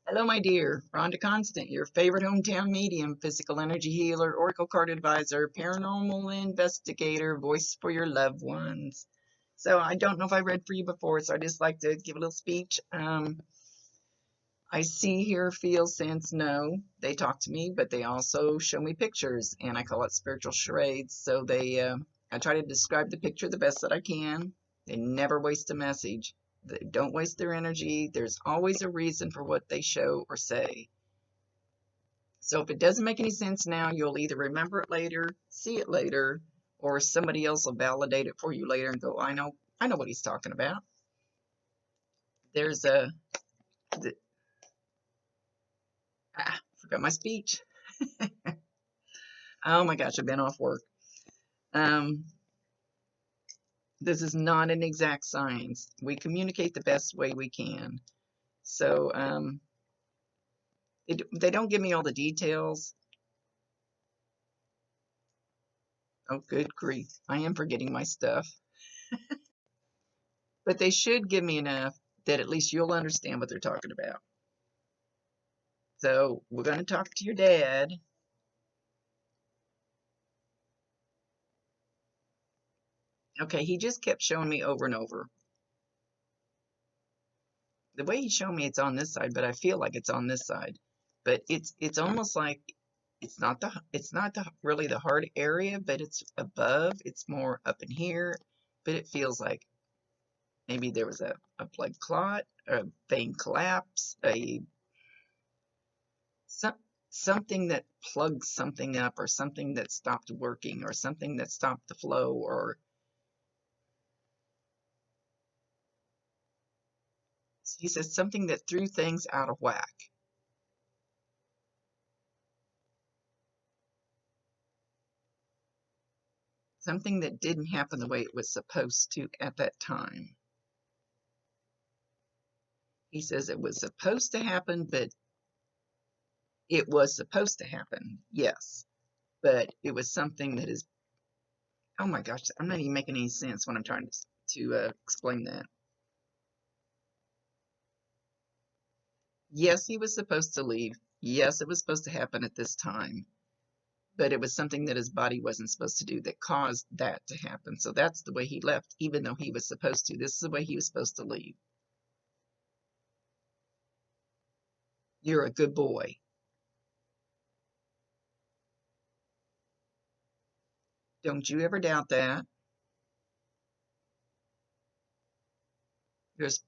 Hello, my dear. Rhonda Constant, your favorite hometown medium, physical energy healer, oracle card advisor, paranormal investigator, voice for your loved ones. So I don't know if I read for you before, so I just like to give a little speech. I see, hear, feel, sense, know. They talk to me, but they also show me pictures, and I call it spiritual charades. So I try to describe the picture the best that I can. They never waste a message. They don't waste their energy. There's always a reason for what they show or say. So if it doesn't make any sense now, you'll either remember it later, see it later, or somebody else will validate it for you later and go, I know what he's talking about. There's a, the, forgot my speech. Oh my gosh, I've been off work. Um, this is not an exact science. We communicate the best way we can. So they don't give me all the details. Oh, good grief. I am forgetting my stuff. But they should give me enough that at least you'll understand what they're talking about. So we're going to talk to your dad. Okay, he just kept showing me over and over. The way he showed me it's on this side, but I feel like it's on this side. But it's almost like it's not the really the heart area, but it's above. It's more up in here, but it feels like maybe there was a blood clot, a vein collapse, some, something that plugged something up, or something that stopped working, or something that stopped the flow, or he says something that threw things out of whack. Something that didn't happen the way it was supposed to at that time. He says it was supposed to happen, but it was supposed to happen, yes. But it was something that is, oh my gosh, I'm not even making any sense when I'm trying to explain that. Yes, he was supposed to leave. Yes, it was supposed to happen at this time. But it was something that his body wasn't supposed to do that caused that to happen. So that's the way he left, even though he was supposed to. This is the way he was supposed to leave. You're a good boy. Don't you ever doubt that. There's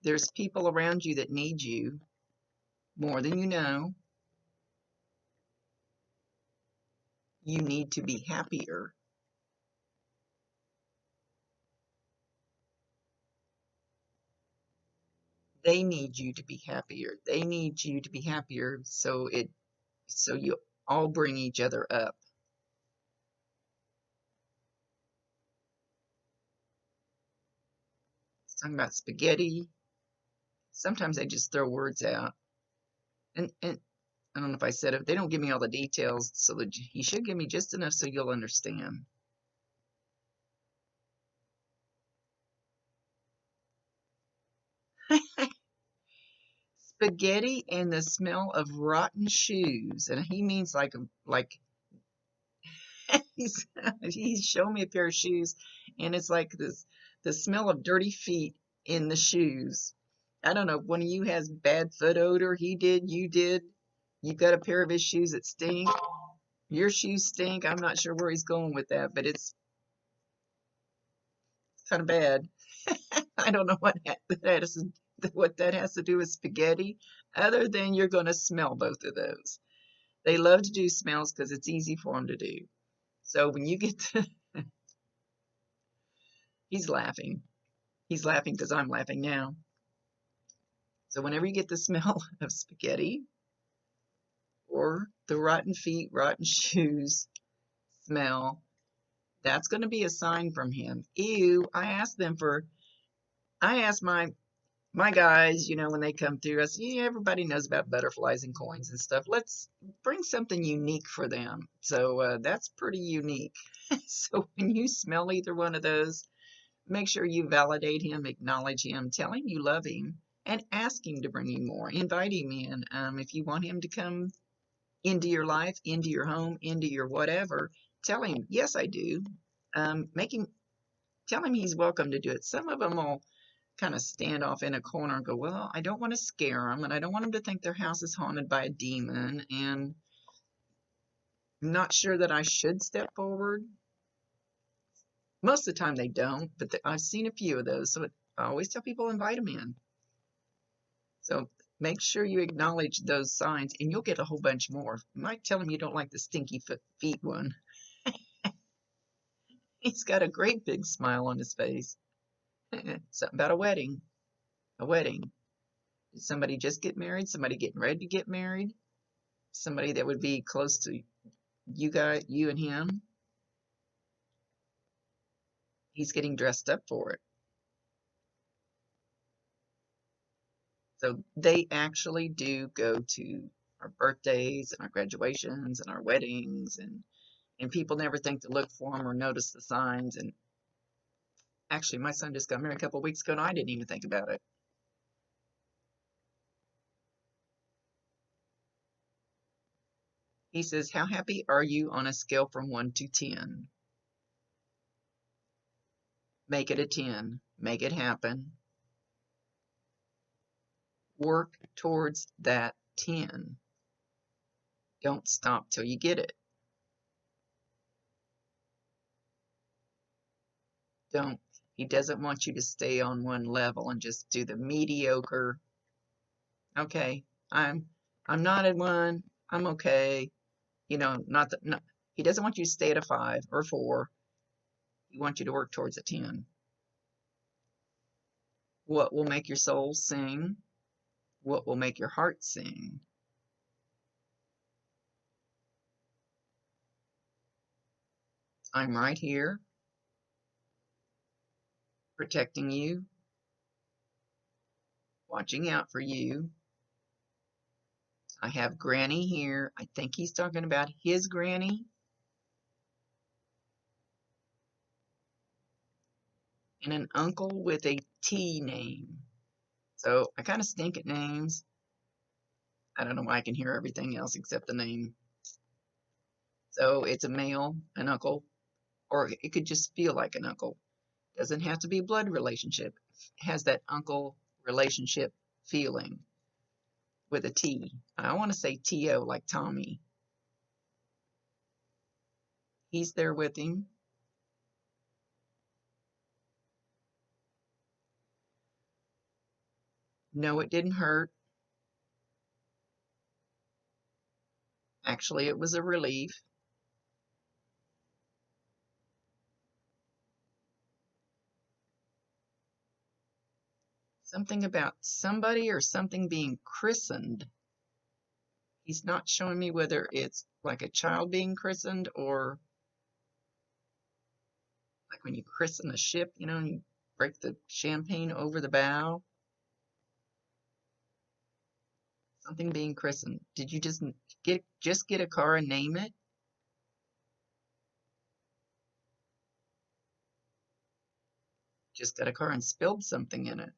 there's people around you that need you more than you know. You need to be happier. They need you to be happier. They need you to be happier so you all bring each other up. Talking about spaghetti. Sometimes they just throw words out. And I don't know if I said it. They don't give me all the details, so that he should give me just enough so you'll understand. Spaghetti and the smell of rotten shoes, and he means like he's he's showing me a pair of shoes, and it's like this the smell of dirty feet in the shoes. I don't know if one of you has bad foot odor. He did, you did. You've got a pair of his shoes that stink. Your shoes stink. I'm not sure where he's going with that, but it's kind of bad. I don't know what that has to do with spaghetti, other than you're going to smell both of those. They love to do smells because it's easy for them to do. So when you get to, he's laughing. He's laughing because I'm laughing now. So whenever you get the smell of spaghetti or the rotten feet, rotten shoes smell, that's going to be a sign from him. Ew, I asked my guys, when they come through, I said, yeah, everybody knows about butterflies and coins and stuff. Let's bring something unique for them. So that's pretty unique. So when you smell either one of those, make sure you validate him, acknowledge him, tell him you love him, and ask him to bring you more. Invite him in. If you want him to come into your life, into your home, into your whatever, tell him, yes, I do. Tell him he's welcome to do it. Some of them will kind of stand off in a corner and go, well, I don't want to scare them, and I don't want them to think their house is haunted by a demon, and I'm not sure that I should step forward. Most of the time they don't, but I've seen a few of those, so I always tell people invite them in. So make sure you acknowledge those signs, and you'll get a whole bunch more. You might tell him you don't like the stinky feet one. He's got a great big smile on his face. Something about a wedding. A wedding. Did somebody just get married? Somebody getting ready to get married? Somebody that would be close to you and him? He's getting dressed up for it. So they actually do go to our birthdays and our graduations and our weddings, and people never think to look for them or notice the signs. And actually, my son just got married a couple of weeks ago, and I didn't even think about it. He says, how happy are you on a scale from 1 to 10? Make it a 10. Make it happen. Work towards that 10. Don't stop till you get it. Don't. He doesn't want you to stay on one level and just do the mediocre. Okay, I'm not at 1. I'm okay. You know, he doesn't want you to stay at a 5 or 4. He wants you to work towards a 10. What will make your soul sing? What will make your heart sing? I'm right here, protecting you, watching out for you. I have Granny here. I think he's talking about his granny. And an uncle with a T name. So I kind of stink at names. I don't know why I can hear everything else except the name. So it's a male, an uncle, or it could just feel like an uncle. Doesn't have to be a blood relationship. It has that uncle relationship feeling with a T. I want to say T-O like Tommy. He's there with him. No, it didn't hurt. Actually, it was a relief. Something about somebody or something being christened. He's not showing me whether it's like a child being christened or like when you christen a ship, you know, and you break the champagne over the bow. Something being christened. Did you just get a car and name it? Just got a car and spilled something in it.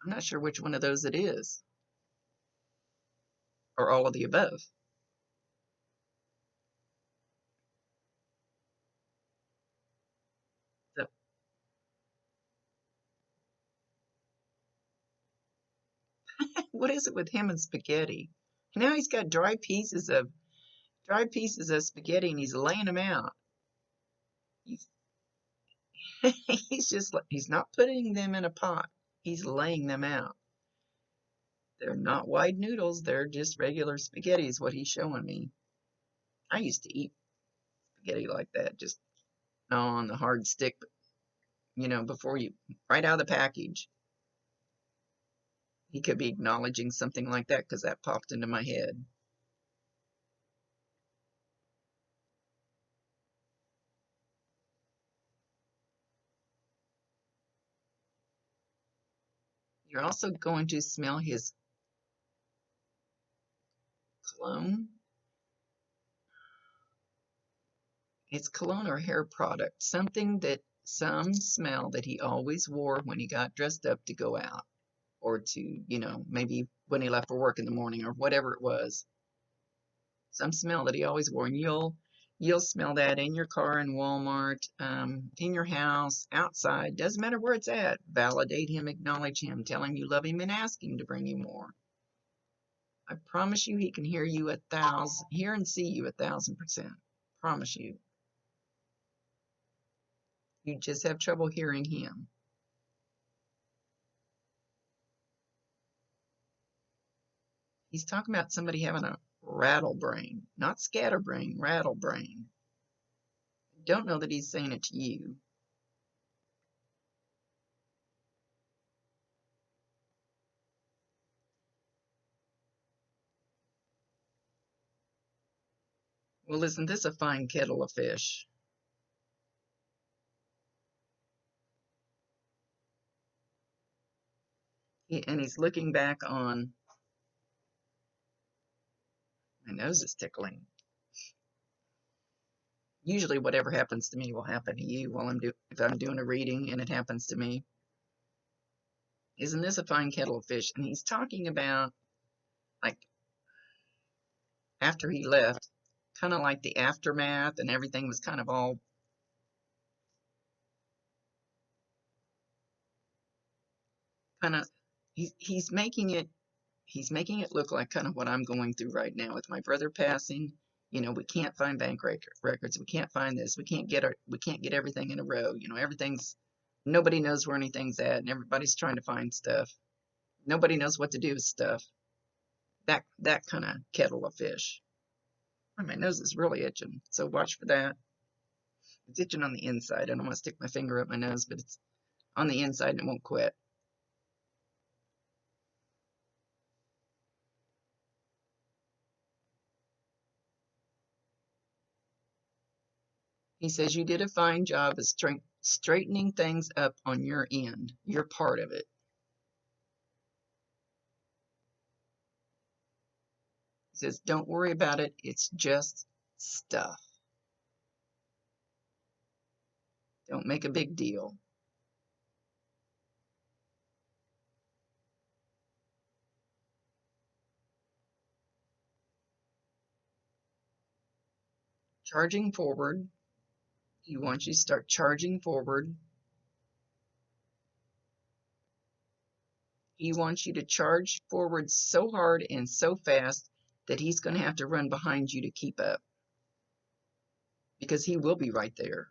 I'm not sure which one of those it is. Or all of the above. So, what is it with him and spaghetti? Now he's got dry pieces of spaghetti and he's laying them out. He's not putting them in a pot. He's laying them out. They're not wide noodles. They're just regular spaghetti is what he's showing me. I used to eat spaghetti like that, just on the hard stick, you know, right out of the package. He could be acknowledging something like that because that popped into my head. You're also going to smell his cologne. It's cologne or hair product, something that some smell that he always wore when he got dressed up to go out, or to, maybe when he left for work in the morning, or whatever it was. Some smell that he always wore, and you'll smell that in your car, in Walmart, in your house, outside. Doesn't matter where it's at. Validate him, acknowledge him, tell him you love him, and ask him to bring you more. I promise you, he can hear you hear and see you 1,000%. Promise you. You just have trouble hearing him. He's talking about somebody having a rattle brain, not scatterbrain, rattle brain. Don't know that he's saying it to you. Well, isn't this a fine kettle of fish? And he's looking back on, my nose is tickling. Usually whatever happens to me will happen to you while if I'm doing a reading and it happens to me. Isn't this a fine kettle of fish? And he's talking about, like, after he left, kind of like the aftermath, and everything was kind of all kind of, he's making it look like kind of what I'm going through right now with my brother passing. We can't find bank records. We can't find this. We can't get everything in a row. Nobody knows where anything's at, and everybody's trying to find stuff. Nobody knows what to do with stuff. That kind of kettle of fish. My nose is really itching, so watch for that. It's itching on the inside. I don't want to stick my finger up my nose, but it's on the inside and it won't quit. He says you did a fine job of straightening things up on your end. You're part of it. He says, don't worry about it. It's just stuff. Don't make a big deal. Charging forward. He wants you to start charging forward. He wants you to charge forward so hard and so fast that he's going to have to run behind you to keep up. Because he will be right there.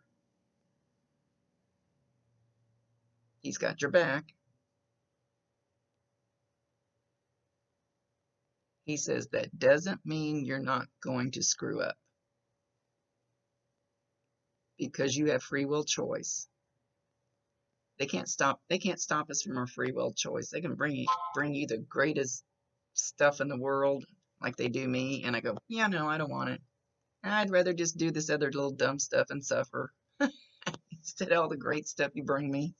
He's got your back. He says that doesn't mean you're not going to screw up. Because you have free will choice. They can't stop us from our free will choice. They can bring you the greatest stuff in the world, like they do me, and I go, yeah, no, I don't want it. I'd rather just do this other little dumb stuff and suffer instead of all the great stuff you bring me.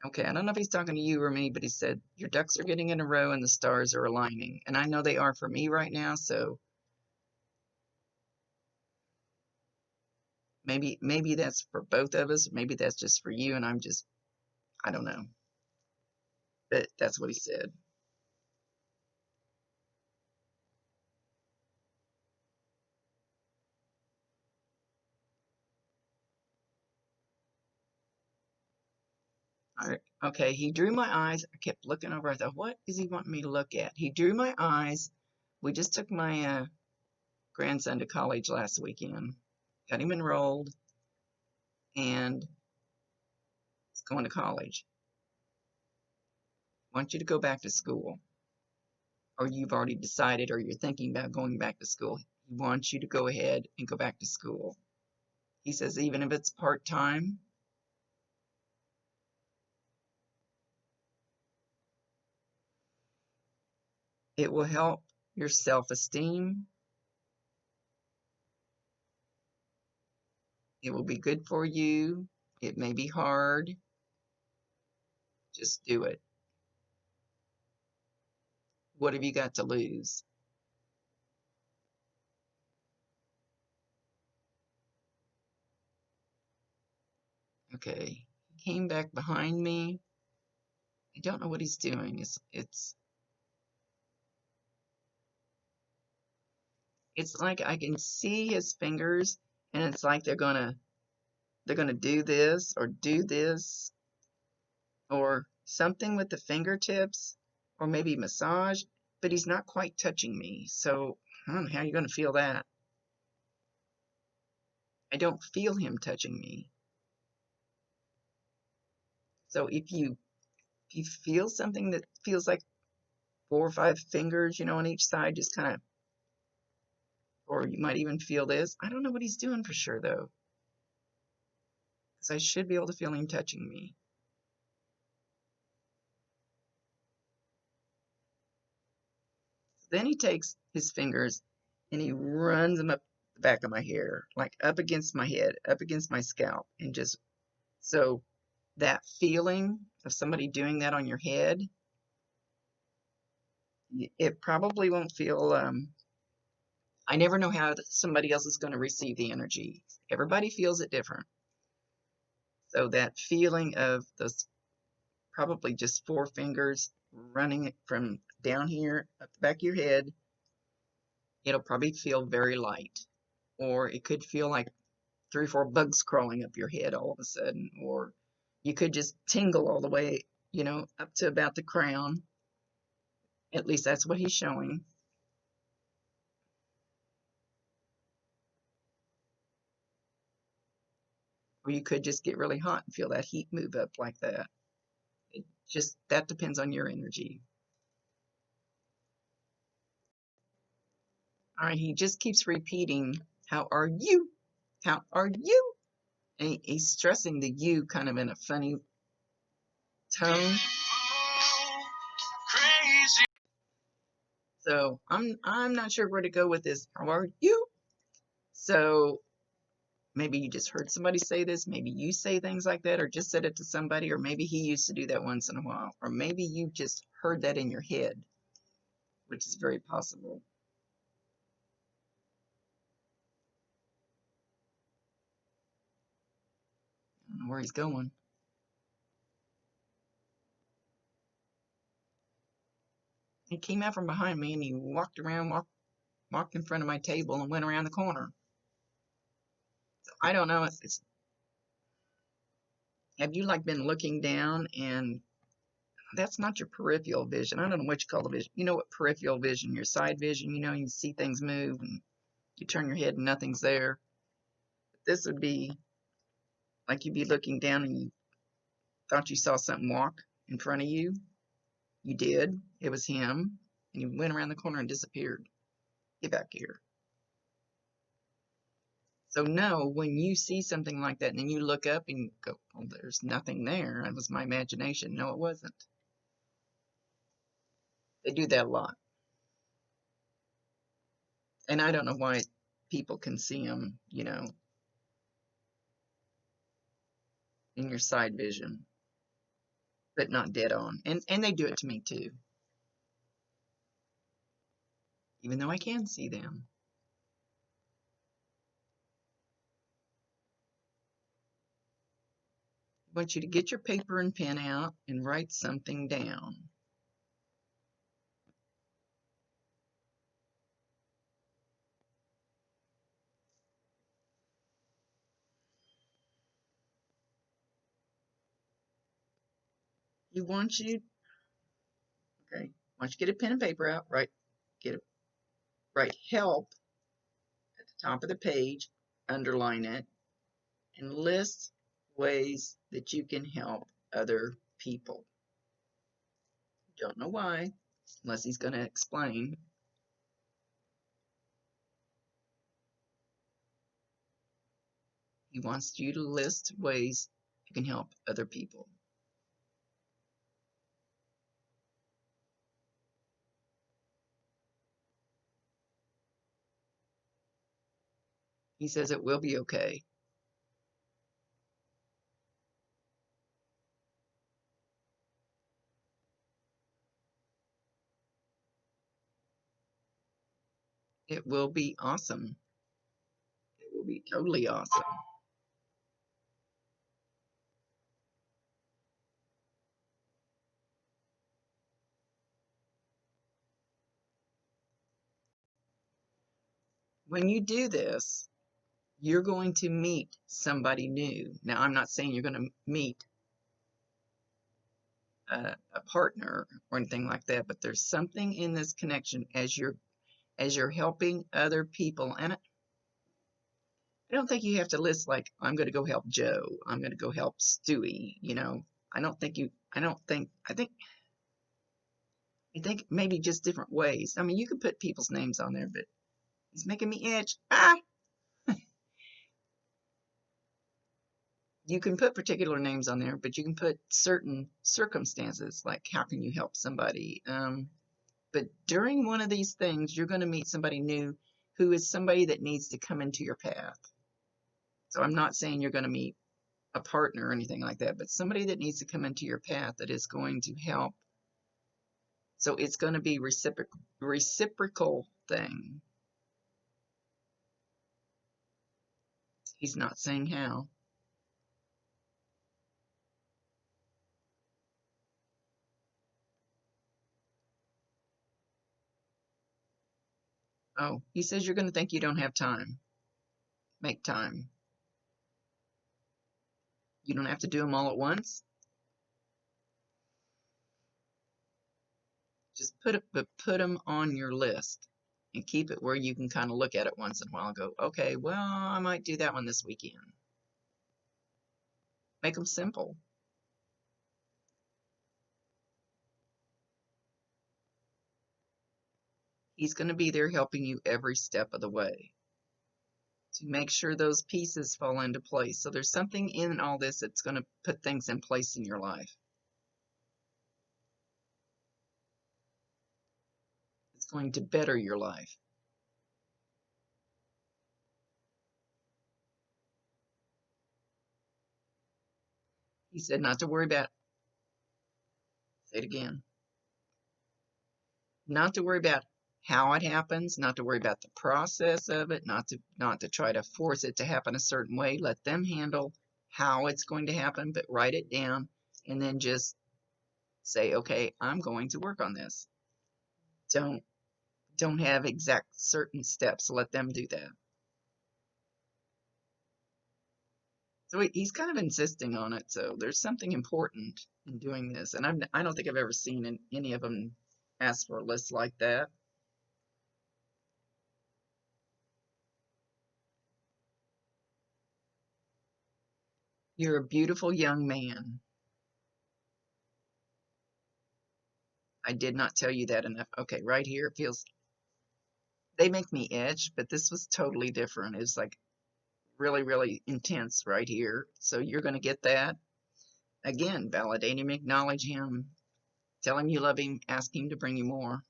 Okay, I don't know if he's talking to you or me, but he said your ducks are getting in a row and the stars are aligning. And I know they are for me right now, so maybe that's for both of us. Maybe that's just for you, and I don't know. But that's what he said. All right. Okay, he drew my eyes. I kept looking over. I thought, what is he wanting me to look at? He drew my eyes. We just took my grandson to college last weekend. Got him enrolled, and he's going to college. I want you to go back to school. Or you've already decided, or you're thinking about going back to school. He wants you to go ahead and go back to school. He says, even if it's part-time, it will help your self-esteem. It will be good for you. It may be hard. Just do it. What have you got to lose? Okay, he came back behind me. I don't know what he's doing. It's like I can see his fingers, and it's like they're gonna do this or something with the fingertips, or maybe massage, but he's not quite touching me. So I don't know how you're gonna feel that. I don't feel him touching me. So if you feel something that feels like 4 or 5 fingers, on each side, just kind of, or you might even feel this. I don't know what he's doing for sure though, because I should be able to feel him touching me. Then he takes his fingers and he runs them up the back of my hair, like up against my head, up against my scalp, and just so that feeling of somebody doing that on your head, it probably won't feel. I never know how somebody else is going to receive the energy. Everybody feels it different. So that feeling of those probably just 4 fingers running from down here up the back of your head, it'll probably feel very light. Or it could feel like 3 or 4 bugs crawling up your head all of a sudden. Or you could just tingle all the way, up to about the crown. At least that's what he's showing. Or you could just get really hot and feel that heat move up like that. That depends on your energy. All right, he just keeps repeating, how are you? How are you? And he's stressing the you kind of in a funny tone. Crazy. So I'm not sure where to go with this. How are you? So maybe you just heard somebody say this, maybe you say things like that, or just said it to somebody, or maybe he used to do that once in a while, or maybe you just heard that in your head, which is very possible. I don't know where he's going. He came out from behind me and he walked in front of my table and went around the corner. So I don't know. Have you like been looking down and that's not your peripheral vision? I don't know what you call the vision. You know what peripheral vision, your side vision, you see things move and you turn your head and nothing's there. This would be like you'd be looking down and you thought you saw something walk in front of you. You did. It was him. And he went around the corner and disappeared. Get back here. So no, when you see something like that and then you look up and go, oh, there's nothing there. It was my imagination. No, it wasn't. They do that a lot. And I don't know why people can see them, in your side vision, but not dead on. And they do it to me too, even though I can see them. I want you to get your paper and pen out and write something down. He wants you, okay, once you get a pen and paper out, write help at the top of the page, underline it, and list ways that you can help other people. Don't know why, unless he's going to explain. He wants you to list ways you can help other people. He says it will be okay. It will be awesome. It will be totally awesome. when you do this, you're going to meet somebody new. Now, I'm not saying you're going to meet a partner or anything like that, but there's something in this connection as you're helping other people. And I don't think you have to list like, I'm going to go help Joe, I'm going to go help Stewie, you know. I think maybe just different ways. I mean, you could put people's names on there, but he's making me itch. You can put particular names on there, but you can put certain circumstances, like how can you help somebody. But during one of these things, you're going to meet somebody new who is somebody that needs to come into your path. So I'm not saying you're going to meet a partner or anything like that, but somebody that needs to come into your path that is going to help. So it's going to be reciprocal thing. He's not saying how. Oh, he says you're going to think you don't have time. Make time. You don't have to do them all at once. Just put them on your list and keep it where you can kind of look at it once in a while and go, okay, well, I might do that one this weekend. Make them simple. He's going to be there helping you every step of the way to make sure those pieces fall into place. So there's something in all this that's going to put things in place in your life. It's going to better your life. He said not to worry about, say it again, not to worry about how it happens, not to worry about the process of it, not to try to force it to happen a certain way. Let them handle how it's going to happen, but write it down and then just say, okay, I'm going to work on this. Don't have exact certain steps. Let them do that. So he's kind of insisting on it. So there's something important in doing this. And I don't think I've ever seen any of them ask for a list like that. You're a beautiful young man. I did not tell you that enough. Okay, right here, it feels, they make me itch, but this was totally different. It's like really, really intense right here. So you're going to get that. Again, validate him, acknowledge him, tell him you love him, ask him to bring you more.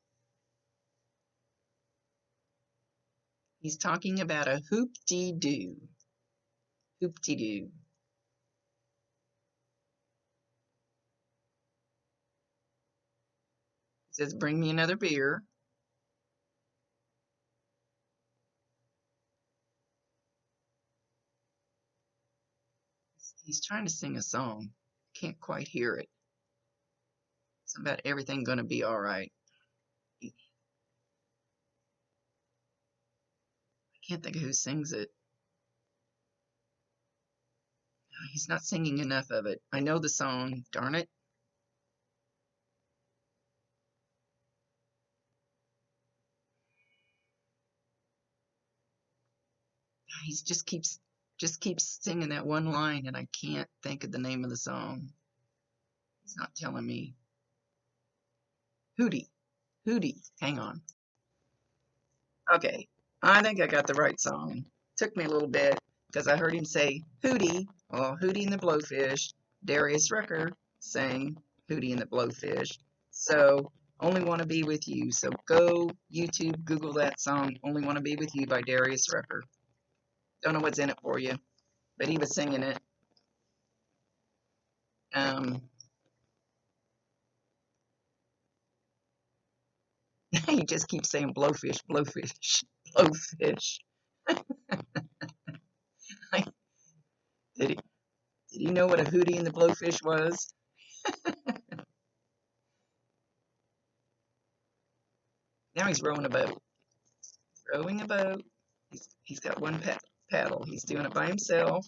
He's talking about a hoop-dee-doo. Hoop-dee-doo. He says, bring me another beer. He's trying to sing a song. Can't quite hear it. It's about everything going to be all right. I can't think of who sings it. He's not singing enough of it. I know the song, darn it. He just keeps singing that one line, and I can't think of the name of the song. He's not telling me. Hootie. Hootie. Hang on. Okay. I think I got the right song. Took me a little bit because I heard him say Hootie. Well, Hootie and the Blowfish. Darius Rucker sang Hootie and the Blowfish. So, Only Want to Be With You. So go YouTube, Google that song, Only Want to Be With You by Darius Rucker. Don't know what's in it for you, but he was singing it. He just keeps saying blowfish, blowfish, blowfish. Did he know what a Hootie and the Blowfish was? Now he's rowing a boat. Rowing a boat. He's got one paddle. He's doing it by himself.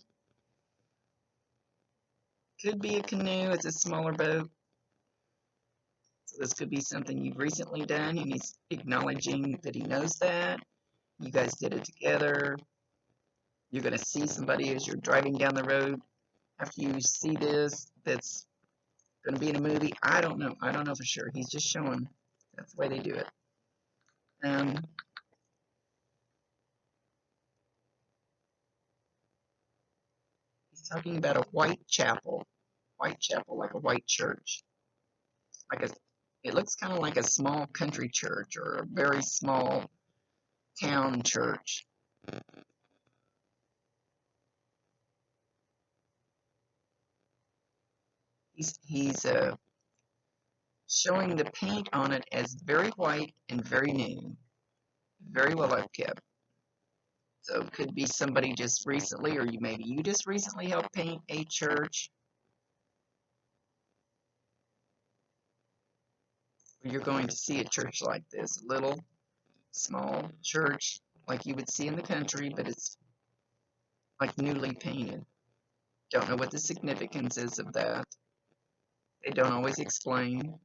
Could be a canoe. It's a smaller boat. So this could be something you've recently done, and he's acknowledging that he knows that. You guys did it together. You're going to see somebody as you're driving down the road after you see this that's going to be in a movie. I don't know. I don't know for sure. He's just showing that's the way they do it. He's talking about a white chapel like a white church. It looks kind of like a small country church or a very small town church. He's showing the paint on it as very white and very new, very well upkept. So it could be somebody just recently, or maybe you just recently helped paint a church. You're going to see a church like this, a little small church like you would see in the country, but it's like newly painted. Don't know what the significance is of that. They don't always explain.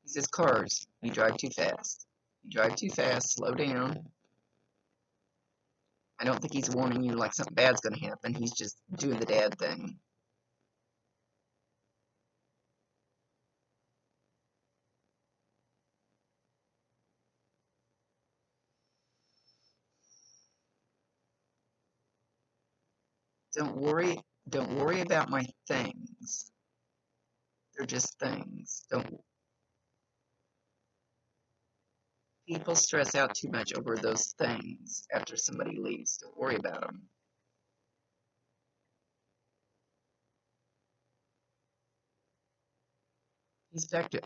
He says cars, you drive too fast. You drive too fast, slow down. I don't think he's warning you like something bad's going to happen. He's just doing the dad thing. Don't worry about my things. They're just things. People stress out too much over those things after somebody leaves. Don't worry about them. He's back to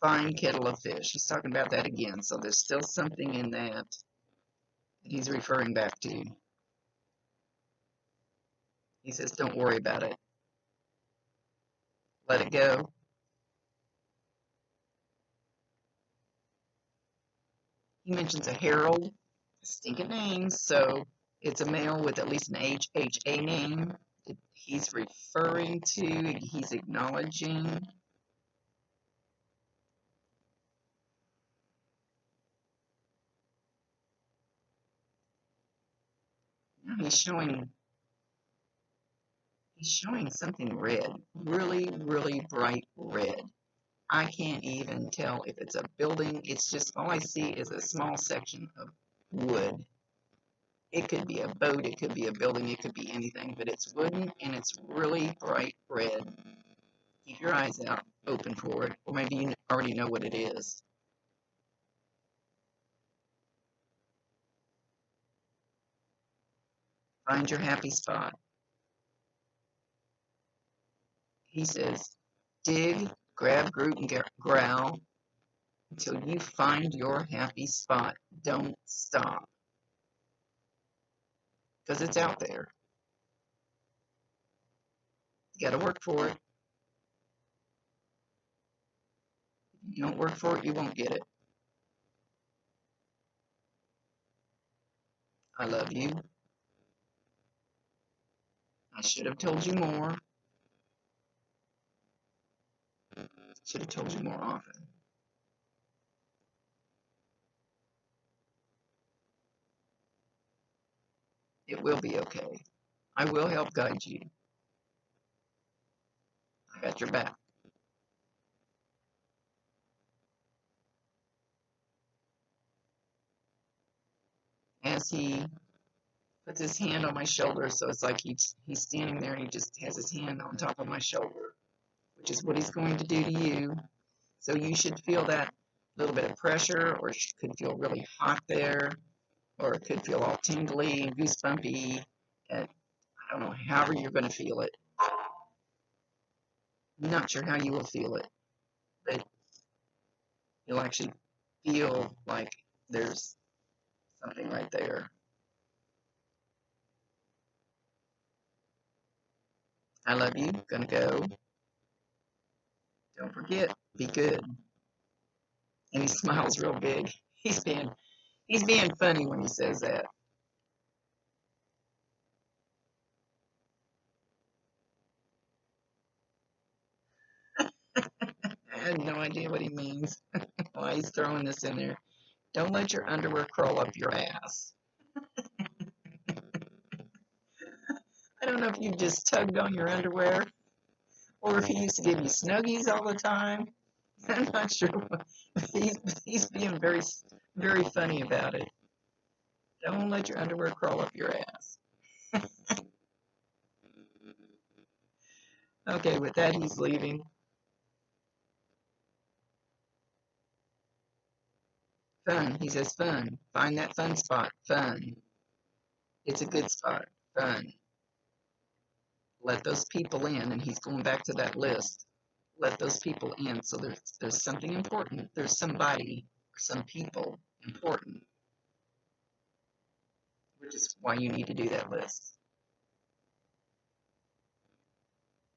fine kettle of fish. He's talking about that again. So there's still something in that he's referring back to. He says, don't worry about it. Let it go. He mentions a herald, stinking names, so it's a male with at least an HHA name. He's referring to, he's acknowledging. He's showing something red, really, really bright red. I can't even tell if it's a building. It's just, all I see is a small section of wood. It could be a boat, it could be a building, it could be anything, but it's wooden and it's really bright red. Keep your eyes out open for it, or maybe you already know what it is. Find your happy spot. He says, dig, grab, root, and growl until you find your happy spot. Don't stop. Because it's out there. You got to work for it. If you don't work for it, you won't get it. I love you. I should have told you more. Should have told you more often. It will be okay. I will help guide you. I got your back. As he puts his hand on my shoulder, so it's like he's standing there and he just has his hand on top of my shoulder, which is what he's going to do to you. So you should feel that little bit of pressure, or it could feel really hot there, or it could feel all tingly and goosebumpy, and I don't know, however you're going to feel it. I'm not sure how you will feel it, but you'll actually feel like there's something right there. I love you. Gonna go. Don't forget, be good. And he smiles real big. He's being funny when he says that. I had no idea what he means. Why he's throwing this in there. Don't let your underwear crawl up your ass. I don't know if you just tugged on your underwear or if he used to give you snuggies all the time. I'm not sure. He's being very funny about it. Don't let your underwear crawl up your ass. Okay, with that, he's leaving. Fun. He says fun. Find that fun spot. Fun. It's a good spot. Fun. Let those people in, and he's going back to that list. Let those people in. So there's something important. There's somebody or some people important, which is why you need to do that list.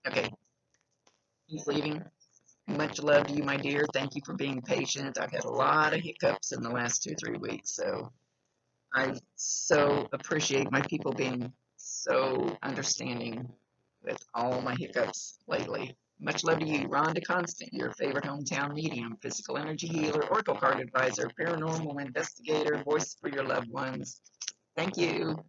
Okay, he's leaving. Much love to you, my dear. Thank you for being patient. I've had a lot of hiccups in the last 2-3 weeks, so I so appreciate my people being so understanding with all my hiccups lately. Much love to you, Rhonda Constant, your favorite hometown medium, physical energy healer, oracle card advisor, paranormal investigator, voice for your loved ones. Thank you.